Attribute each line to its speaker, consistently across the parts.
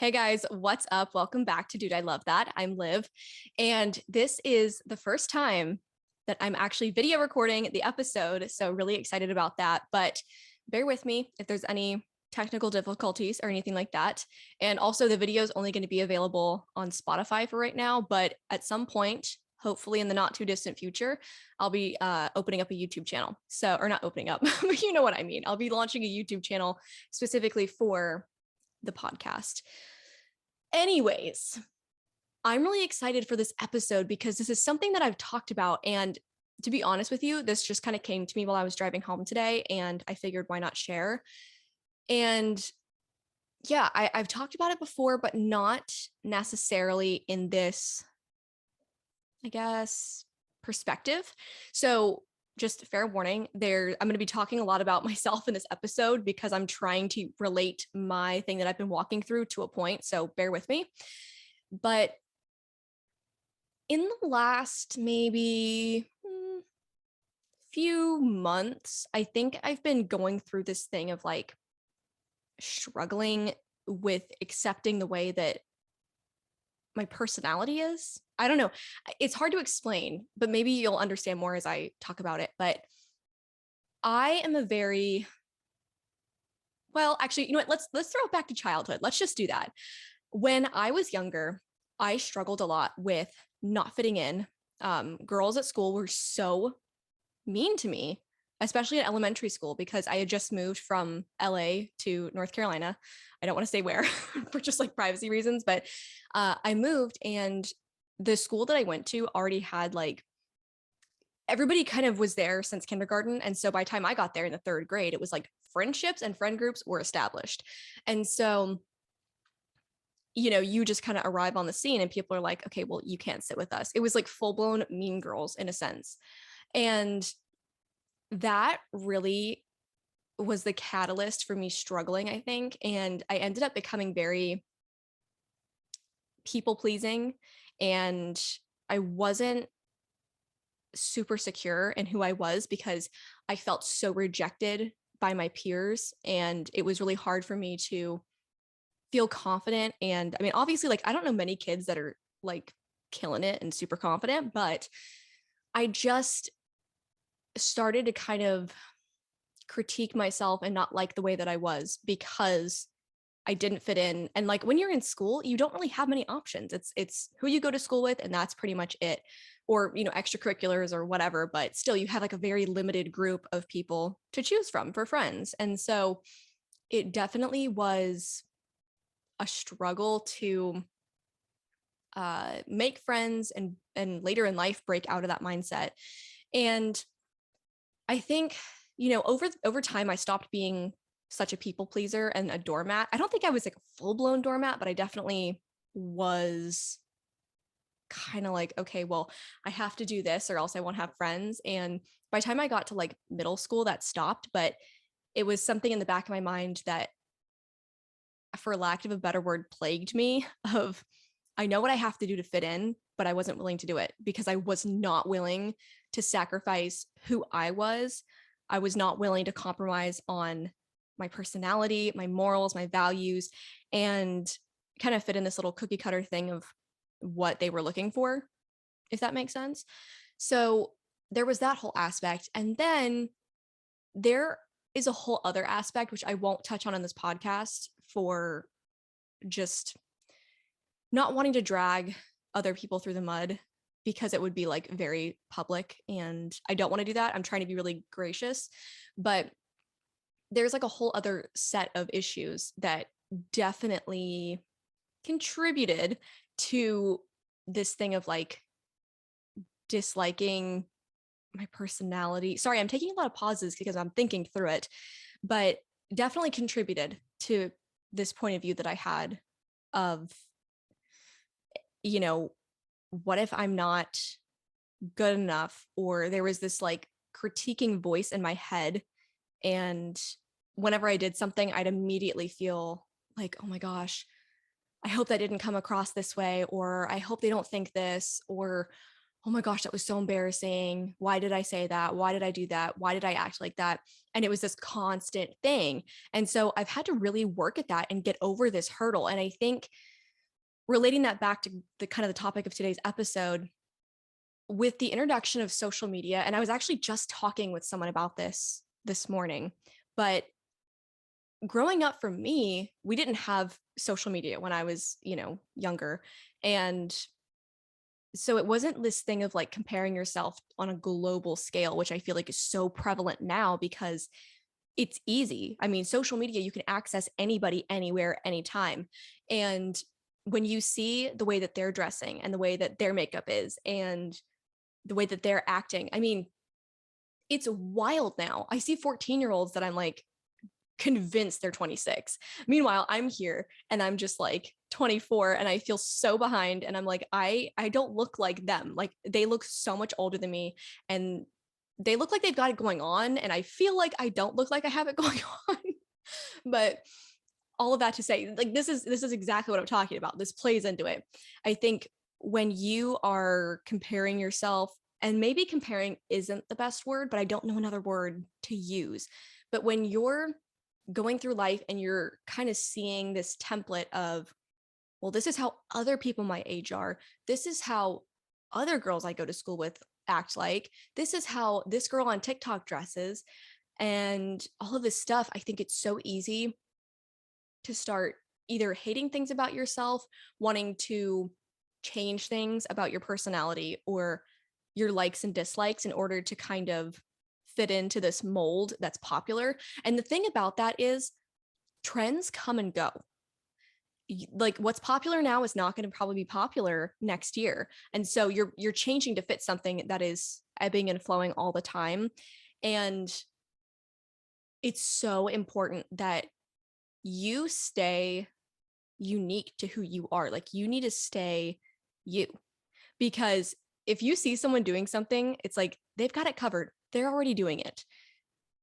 Speaker 1: Hey guys, what's up? Welcome back to Dude, I Love That. I'm Liv, and this is the first time that I'm actually video recording the episode, so really excited about that. But bear with me if there's any technical difficulties or anything like that. And also the video is only going to be available on Spotify for right now, but at some point, hopefully in the not too distant future, I'll be opening up a YouTube channel. So, or not opening up, but you know what I mean. I'll be launching a YouTube channel specifically for the podcast. Anyways, I'm really excited for this episode because this is something that I've talked about. And to be honest with you, this just kind of came to me while I was driving home today, and I figured why not share. And yeah, I've talked about it before, but not necessarily in this, I guess, perspective. So just fair warning, I'm going to be talking a lot about myself in this episode because I'm trying to relate my thing that I've been walking through to a point. So bear with me. But in the last maybe few months, I think I've been going through this thing of like struggling with accepting the way that my personality is. I don't know. It's hard to explain, but maybe you'll understand more as I talk about it. But I am a very, well, actually, you know what? Let's throw it back to childhood. Let's just do that. When I was younger, I struggled a lot with not fitting in. Girls at school were so mean to me, especially in elementary school, because I had just moved from LA to North Carolina. I don't want to say where for just like privacy reasons, but I moved, and the school that I went to already had like everybody kind of was there since kindergarten. And so by the time I got there in the third grade, it was like friendships and friend groups were established. And so, you know, you just kind of arrive on the scene and people are like, okay, well, you can't sit with us. It was like full blown Mean Girls in a sense. And that really was the catalyst for me struggling, I think. And I ended up becoming very people pleasing, and I wasn't super secure in who I was because I felt so rejected by my peers. And it was really hard for me to feel confident. And I mean, obviously, like, I don't know many kids that are like killing it and super confident, but I just started to kind of critique myself and not like the way that I was because I didn't fit in. And like when you're in school, you don't really have many options. It's who you go to school with, and that's pretty much it. Or, you know, extracurriculars or whatever, but still you have like a very limited group of people to choose from for friends. And so it definitely was a struggle to make friends and later in life break out of that mindset. And I think, you know, over time I stopped being such a people pleaser and a doormat. I don't think I was like a full-blown doormat, but I definitely was kind of like, okay, well, I have to do this or else I won't have friends. And by the time I got to like middle school, that stopped, but it was something in the back of my mind that, for lack of a better word, plagued me of, I know what I have to do to fit in, but I wasn't willing to do it because I was not willing to sacrifice who I was. I was not willing to compromise on my personality, my morals, my values, and kind of fit in this little cookie cutter thing of what they were looking for, if that makes sense. So there was that whole aspect. And then there is a whole other aspect, which I won't touch on in this podcast for just not wanting to drag other people through the mud because it would be like very public, and I don't want to do that. I'm trying to be really gracious, but there's like a whole other set of issues that definitely contributed to this thing of like disliking my personality. Sorry, I'm taking a lot of pauses because I'm thinking through it, but definitely contributed to this point of view that I had of, you know, what if I'm not good enough? Or there was this like critiquing voice in my head. And whenever I did something, I'd immediately feel like, oh my gosh, I hope that didn't come across this way, or I hope they don't think this, or oh my gosh, that was so embarrassing. Why did I say that? Why did I do that? Why did I act like that? And it was this constant thing. And so I've had to really work at that and get over this hurdle. And I think relating that back to the kind of the topic of today's episode, with the introduction of social media, and I was actually just talking with someone about this morning, but growing up for me, we didn't have social media when I was, younger. And so it wasn't this thing of like comparing yourself on a global scale, which I feel like is so prevalent now because it's easy. I mean, social media, you can access anybody, anywhere, anytime. And when you see the way that they're dressing and the way that their makeup is and the way that they're acting, I mean, it's wild now. I see 14-year-olds that I'm like convinced they're 26. Meanwhile, I'm here and I'm just like 24 and I feel so behind and I'm like I don't look like them. Like they look so much older than me and they look like they've got it going on and I feel like I don't look like I have it going on. But all of that to say, like this is exactly what I'm talking about. This plays into it. I think when you are comparing yourself, and maybe comparing isn't the best word, but I don't know another word to use. But when you're going through life and you're kind of seeing this template of, well, this is how other people my age are. This is how other girls I go to school with act like. This is how this girl on TikTok dresses and all of this stuff. I think it's so easy to start either hating things about yourself, wanting to change things about your personality or your likes and dislikes in order to kind of fit into this mold that's popular. And the thing about that is trends come and go. Like what's popular now is not going to probably be popular next year. And so you're changing to fit something that is ebbing and flowing all the time. And it's so important that you stay unique to who you are. Like you need to stay you. Because if you see someone doing something, it's like they've got it covered. They're already doing it.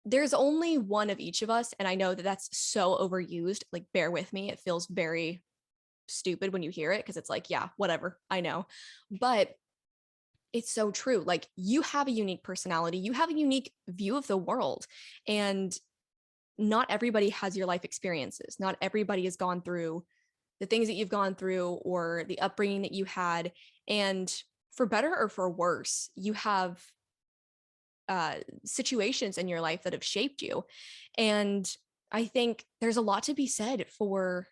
Speaker 1: There's only one of each of us. And I know that that's so overused. Like, bear with me. It feels very stupid when you hear it because it's like, yeah, whatever. I know. But it's so true. Like, you have a unique personality, you have a unique view of the world. And not everybody has your life experiences. Not everybody has gone through the things that you've gone through or the upbringing that you had. And for better or for worse, you have situations in your life that have shaped you. And I think there's a lot to be said for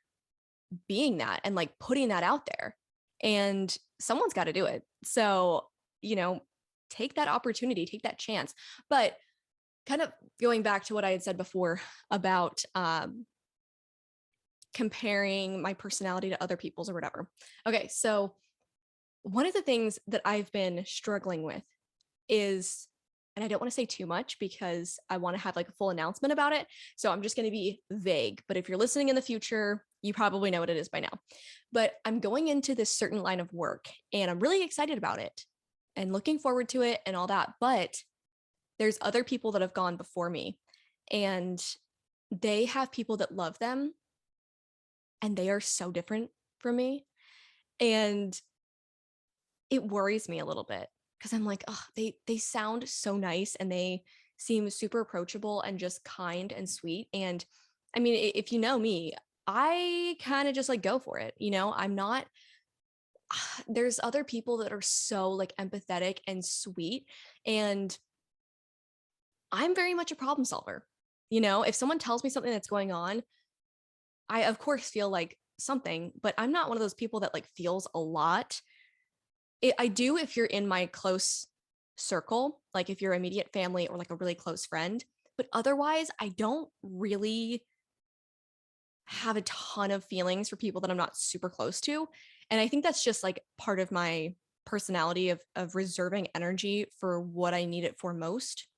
Speaker 1: being that and like putting that out there. And someone's got to do it. So, take that opportunity, take that chance. But kind of going back to what I had said before about comparing my personality to other people's or whatever. Okay, so one of the things that I've been struggling with is, and I don't want to say too much because I want to have like a full announcement about it. So I'm just going to be vague. But if you're listening in the future, you probably know what it is by now. But I'm going into this certain line of work and I'm really excited about it and looking forward to it and all that. But there's other people that have gone before me and they have people that love them and they are so different from me. And it worries me a little bit because I'm like, oh, they sound so nice and they seem super approachable and just kind and sweet. And I mean, if you know me, I kind of just like go for it. I'm not, there's other people that are so like empathetic and sweet. And I'm very much a problem solver. If someone tells me something that's going on, I of course feel like something, but I'm not one of those people that like feels a lot. I do if you're in my close circle, like if you're immediate family or like a really close friend, but otherwise I don't really have a ton of feelings for people that I'm not super close to. And I think that's just like part of my personality of reserving energy for what I need it for most,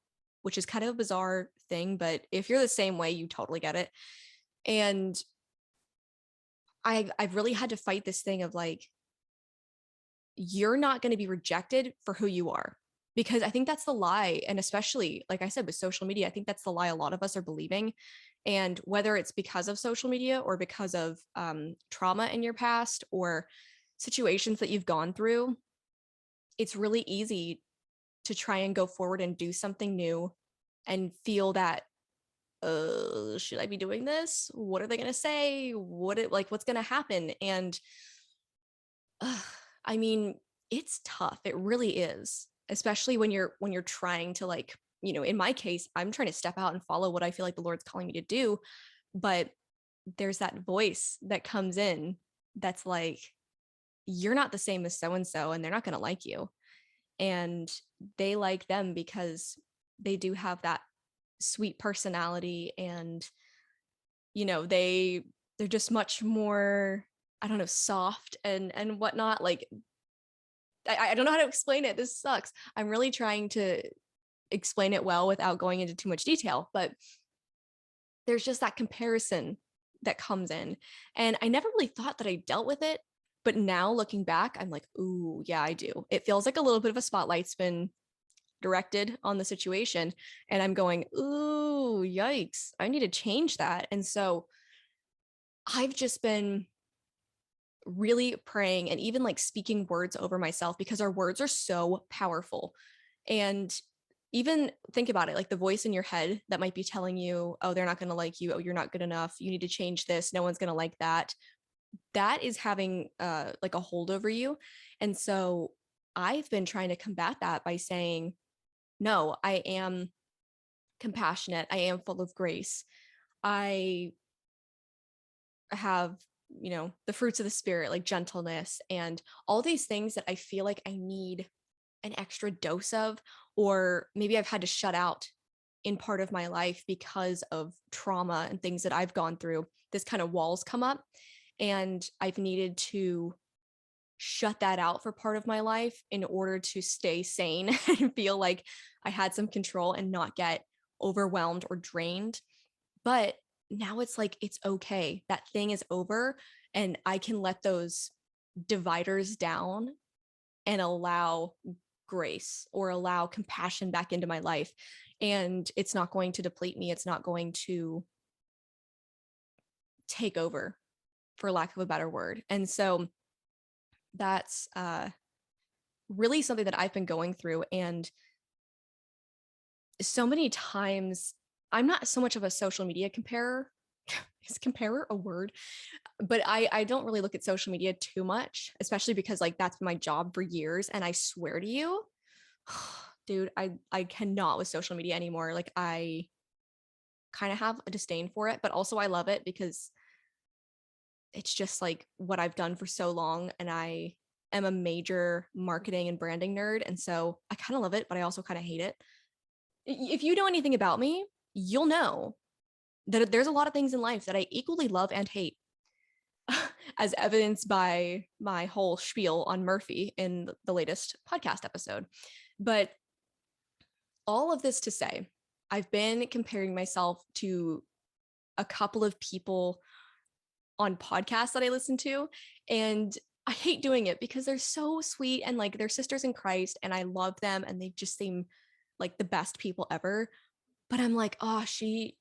Speaker 1: which is kind of a bizarre thing, but if you're the same way, you totally get it. And I've really had to fight this thing of like, you're not going to be rejected for who you are, because I think that's the lie. And especially, like I said, with social media, I think that's the lie a lot of us are believing. And whether it's because of social media or because of trauma in your past or situations that you've gone through, it's really easy to try and go forward and do something new and feel that, should I be doing this? What are they going to say? What's going to happen? And I mean, it's tough. It really is, especially when you're trying to, like, in my case, I'm trying to step out and follow what I feel like the Lord's calling me to do. But there's that voice that comes in that's like, you're not the same as so and so, and they're not going to like you. And they like them because they do have that sweet personality, and they're just much more, I don't know, soft and whatnot. Like, I don't know how to explain it. This sucks. I'm really trying to explain it well without going into too much detail, but there's just that comparison that comes in. And I never really thought that I dealt with it, but now looking back, I'm like, ooh, yeah, I do. It feels like a little bit of a spotlight's been directed on the situation, and I'm going, ooh, yikes, I need to change that. And so I've just been really praying and even like speaking words over myself, because our words are so powerful. And even think about it, like the voice in your head that might be telling you, oh, they're not going to like you, oh, you're not good enough, you need to change this, no one's going to like that, that is having like a hold over you. And so I've been trying to combat that by saying, no, I am compassionate, I am full of grace, I have, the fruits of the spirit, like gentleness and all these things that I feel like I need an extra dose of, or maybe I've had to shut out in part of my life because of trauma and things that I've gone through. This kind of walls come up, and I've needed to shut that out for part of my life in order to stay sane and feel like I had some control and not get overwhelmed or drained. But now it's like, it's okay. That thing is over, and I can let those dividers down and allow grace or allow compassion back into my life. And it's not going to deplete me. It's not going to take over, for lack of a better word. And so that's really something that I've been going through. And so many times, I'm not so much of a social media comparer. Is comparer a word? But I don't really look at social media too much, especially because like that's been my job for years. And I swear to you, dude, I cannot with social media anymore. Like, I kind of have a disdain for it, but also I love it because it's just like what I've done for so long. And I am a major marketing and branding nerd. And so I kind of love it, but I also kind of hate it. If you know anything about me, you'll know that there's a lot of things in life that I equally love and hate, as evidenced by my whole spiel on Murphy in the latest podcast episode. But all of this to say, I've been comparing myself to a couple of people on podcasts that I listen to, and I hate doing it because they're so sweet and like they're sisters in Christ, and I love them and they just seem like the best people ever. But I'm like, oh, she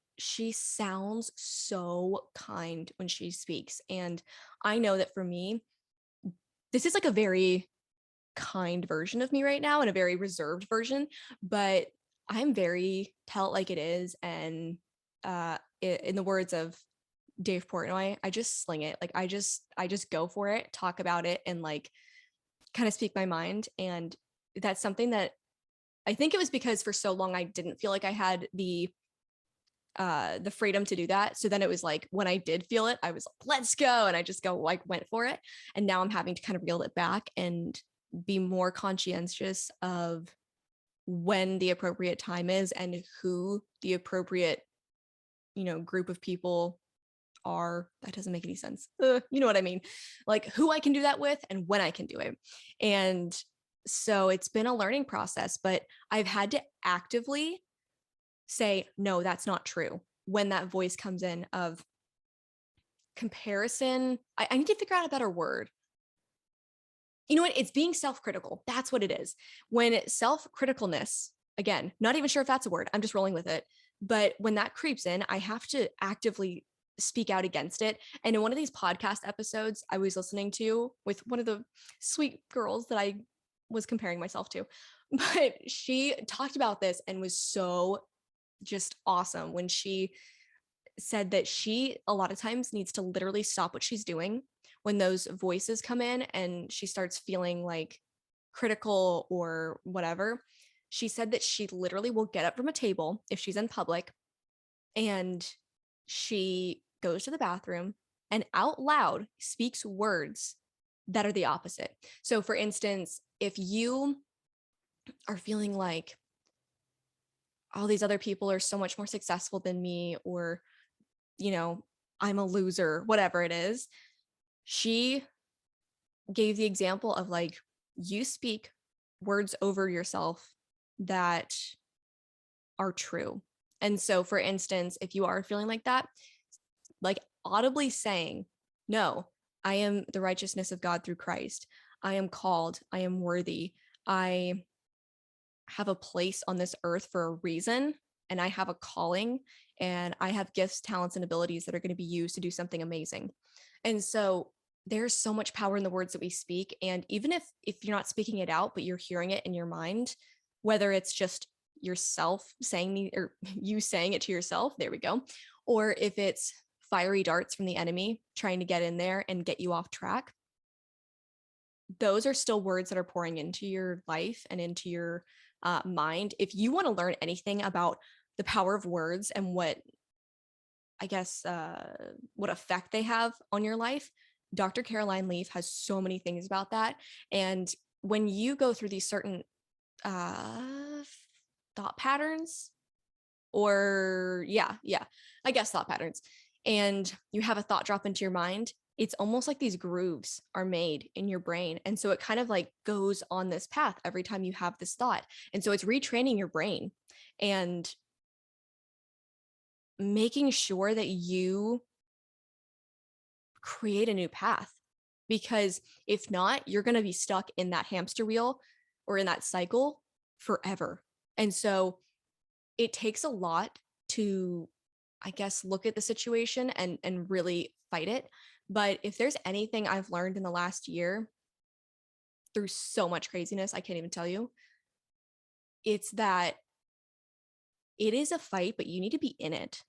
Speaker 1: sounds so kind when she speaks. And I know that for me, this is like a very kind version of me right now and a very reserved version, but I'm very tell it like it is. And in the words of Dave Portnoy, I just sling it. Like, I just go for it, talk about it, and like kind of speak my mind. And that's something that I think it was because for so long I didn't feel like I had the freedom to do that. So then it was like when I did feel it, I was like, let's go. And I just went for it. And now I'm having to kind of reel it back and be more conscientious of when the appropriate time is and who the appropriate, group of people are. That doesn't make any sense. You know what I mean? Like, who I can do that with and when I can do it. And so it's been a learning process, but I've had to actively say, no, that's not true. When that voice comes in of comparison, I need to figure out a better word. You know what? It's being self-critical. That's what it is. When self-criticalness, again, not even sure if that's a word, I'm just rolling with it. But when that creeps in, I have to actively speak out against it. And in one of these podcast episodes I was listening to with one of the sweet girls that I was comparing myself to. But she talked about this and was so just awesome when she said that she a lot of times needs to literally stop what she's doing when those voices come in and she starts feeling like critical or whatever. She said that she literally will get up from a table if she's in public and she goes to the bathroom and out loud speaks words that are the opposite. So, for instance, if you are feeling like all these other people are so much more successful than me, or, you know, I'm a loser, whatever it is, she gave the example of like, you speak words over yourself that are true. And so, for instance, if you are feeling like that, like audibly saying, no, I am the righteousness of God through Christ. I am called. I am worthy. I have a place on this earth for a reason. And I have a calling and I have gifts, talents, and abilities that are going to be used to do something amazing. And so there's so much power in the words that we speak. And even if you're not speaking it out, but you're hearing it in your mind, whether it's just yourself saying or you saying it to yourself, there we go, or if it's fiery darts from the enemy trying to get in there and get you off track, those are still words that are pouring into your life and into your mind. If you want to learn anything about the power of words and what, I guess, what effect they have on your life, Dr. Caroline Leaf has so many things about that. And when you go through these certain thought patterns, or I guess thought patterns, and you have a thought drop into your mind, it's almost like these grooves are made in your brain. And so it kind of like goes on this path every time you have this thought. And so it's retraining your brain and making sure that you create a new path. Because if not, you're going to be stuck in that hamster wheel or in that cycle forever. And so it takes a lot to, I guess, look at the situation and really fight it. But if there's anything I've learned in the last year through so much craziness, I can't even tell you, it's that it is a fight, but you need to be in it.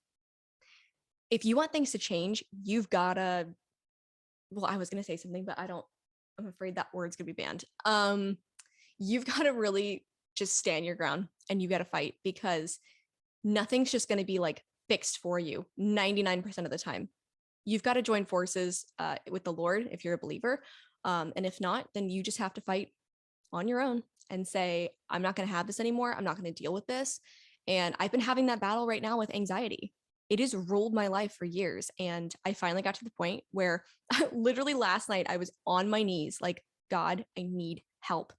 Speaker 1: If you want things to change, you've got to, well, I was going to say something, but I'm afraid that word's going to be banned. You've got to really just stand your ground and you got to fight, because nothing's just going to be like fixed for you 99% of the time. You've got to join forces with the Lord if you're a believer. And if not, then you just have to fight on your own and say, I'm not going to have this anymore. I'm not going to deal with this. And I've been having that battle right now with anxiety. It has ruled my life for years. And I finally got to the point where literally last night I was on my knees, like, God, I need help.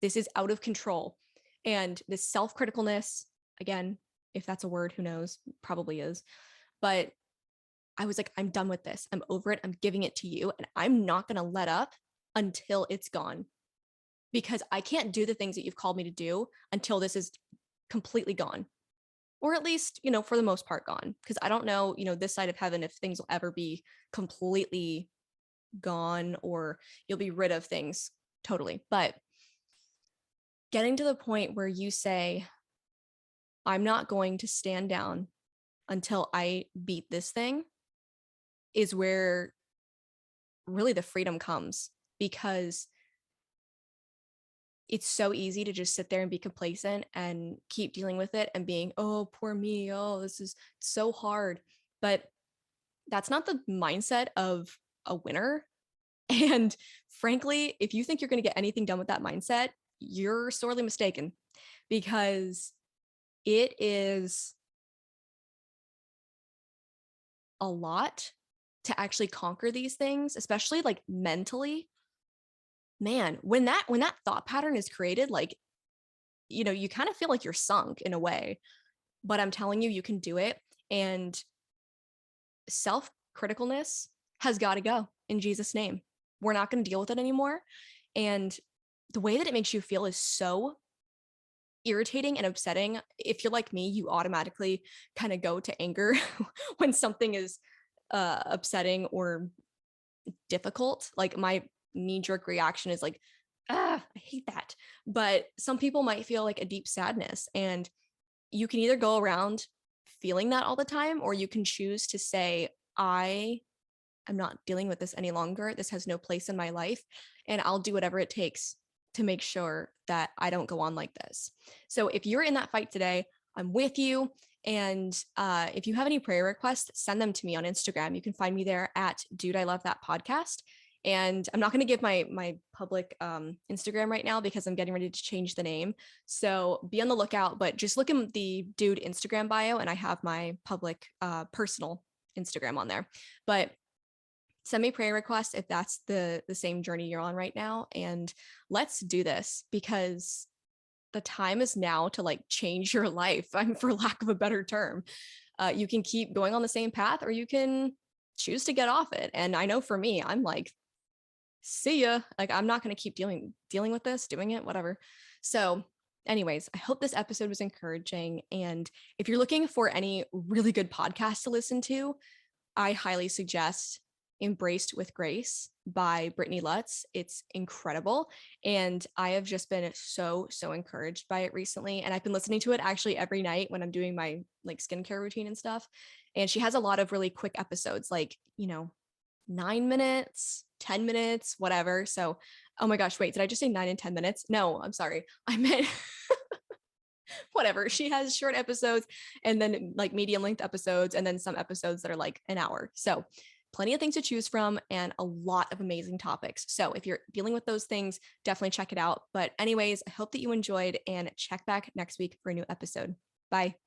Speaker 1: This is out of control. And this self-criticalness, again, if that's a word, who knows, probably is. But I was like, I'm done with this. I'm over it. I'm giving it to you. And I'm not going to let up until it's gone, because I can't do the things that you've called me to do until this is completely gone. Or at least, for the most part gone. Because I don't know, this side of heaven, if things will ever be completely gone or you'll be rid of things totally. But getting to the point where you say, I'm not going to stand down until I beat this thing, is where really the freedom comes. Because it's so easy to just sit there and be complacent and keep dealing with it and being, oh, poor me. Oh, this is so hard. But that's not the mindset of a winner. And frankly, if you think you're going to get anything done with that mindset, you're sorely mistaken, because it is a lot to actually conquer these things, especially like mentally. Man, when that thought pattern is created, like, you kind of feel like you're sunk in a way. But I'm telling you, you can do it. And self-criticalness has got to go in Jesus' name. We're not going to deal with it anymore. And the way that it makes you feel is so irritating and upsetting. If you're like me, you automatically kind of go to anger when something is upsetting or difficult. Like, my knee-jerk reaction is like, I hate that. But some people might feel like a deep sadness, and you can either go around feeling that all the time, or you can choose to say, I am not dealing with this any longer. This has no place in my life, and I'll do whatever it takes to make sure that I don't go on like this. So if you're in that fight today, I'm with you. And if you have any prayer requests, send them to me on Instagram. You can find me there at Dude, I Love That Podcast. And I'm not going to give my public Instagram right now because I'm getting ready to change the name. So be on the lookout, but just look in the Dude Instagram bio, and I have my public personal Instagram on there. But send me prayer requests if that's the same journey you're on right now, and let's do this, because the time is now to like change your life. For lack of a better term, you can keep going on the same path, or you can choose to get off it. And I know for me, I'm like, see ya. Like, I'm not going to keep dealing with this, doing it, whatever. So anyways, I hope this episode was encouraging. And if you're looking for any really good podcasts to listen to, I highly suggest Embraced with Grace by Brittany Lutz. It's incredible. And I have just been so encouraged by it recently. And I've been listening to it actually every night when I'm doing my like skincare routine and stuff. And she has a lot of really quick episodes, like, 9 minutes, 10 minutes, whatever. So, oh my gosh, wait, did I just say 9 and 10 minutes? No, I'm sorry. I meant whatever. She has short episodes, and then like medium length episodes, and then some episodes that are like an hour. So plenty of things to choose from, and a lot of amazing topics. So if you're dealing with those things, definitely check it out. But anyways, I hope that you enjoyed, and check back next week for a new episode. Bye.